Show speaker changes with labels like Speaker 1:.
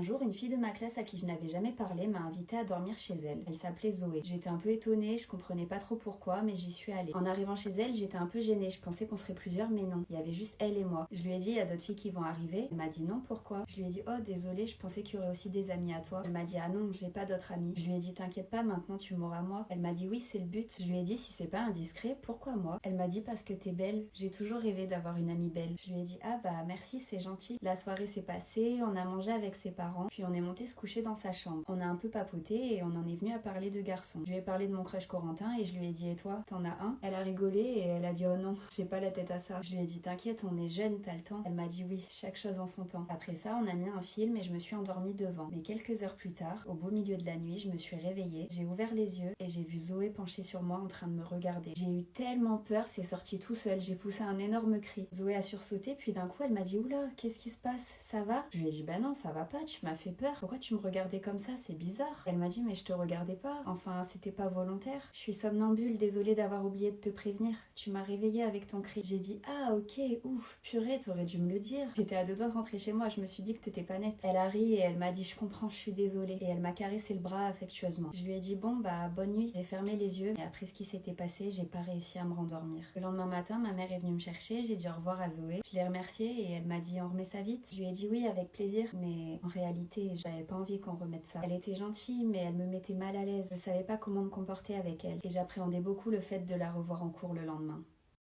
Speaker 1: jour, une fille de ma classe à qui je n'avais jamais parlé m'a invitée à dormir chez elle. Elle s'appelait Zoé. J'étais un peu étonnée, je comprenais pas trop pourquoi, mais j'y suis allée. En arrivant chez elle, j'étais un peu gênée. Je pensais qu'on serait plusieurs, mais non. Il y avait juste elle et moi. Je lui ai dit, il y a d'autres filles qui vont arriver. Elle m'a dit non, pourquoi? Je lui ai dit, oh désolée, je pensais qu'il y aurait aussi des amis à toi. Elle m'a dit, ah non, j'ai pas d'autres amis. Je lui ai dit, t'inquiète pas, maintenant tu m'auras moi. Elle m'a dit, oui, c'est le but. Je lui ai dit, si c'est pas indiscret, pourquoi moi? Elle m'a dit, parce que t'es belle. J'ai toujours rêvé d'avoir une amie belle. Je lui ai dit, ah bah merci, c'est gentil. La soirée s'est passée, on a mangé avec ses parents, puis on est monté se coucher dans sa chambre. On a un peu papoté et on en est venu à parler de garçons. Je lui ai parlé de mon crush Corentin et je lui ai dit, et toi, t'en as un? Elle a rigolé et elle a dit, oh non, j'ai pas la tête à ça. Je lui ai dit, t'inquiète, on est jeunes, t'as le temps. Elle m'a dit oui, chaque chose en son temps. Après ça, on a mis un film et je me suis endormie devant. Mais quelques heures plus tard, au beau milieu de la nuit, je me suis réveillée, j'ai ouvert les yeux et j'ai vu Zoé penchée sur moi en train de me regarder. J'ai eu tellement peur, c'est sorti tout seul, j'ai poussé un énorme cri. Zoé a sursauté, puis d'un coup elle m'a dit, oula, qu'est-ce qui se passe? Ça va? Je lui ai dit, bah non, ça va pas, tu m'as fait peur. Pourquoi tu me regardais comme ça? C'est bizarre. Elle m'a dit, mais je te regardais pas. Enfin, c'était pas volontaire. Je suis somnambule, désolée d'avoir oublié de te prévenir. Tu m'as réveillée avec ton cri. J'ai dit, ah ok, ouf, purée, t'aurais dû me le dire. J'étais à deux doigts de rentrer chez moi, je me suis dit que t'étais pas nette. Elle a ri et elle m'a dit, je comprends, je suis désolée. Et elle m'a caressé le bras affectueusement. Je lui ai dit, bon bah bonne nuit. J'ai fermé les yeux et après ce qui s'était passé, j'ai pas réussi à me rendormir. Le lendemain matin, ma mère est venue me chercher, j'ai dit au revoir à Zoé. Je l'ai remerciée et elle m'a dit, on remet ça vite. Je lui ai dit oui, avec plaisir, mais en réalité, j'avais pas envie qu'on remette ça. Elle était gentille, mais elle me mettait mal à l'aise. Je savais pas comment me comporter avec elle et j'appréhendais beaucoup le fait de la revoir en cours le lendemain.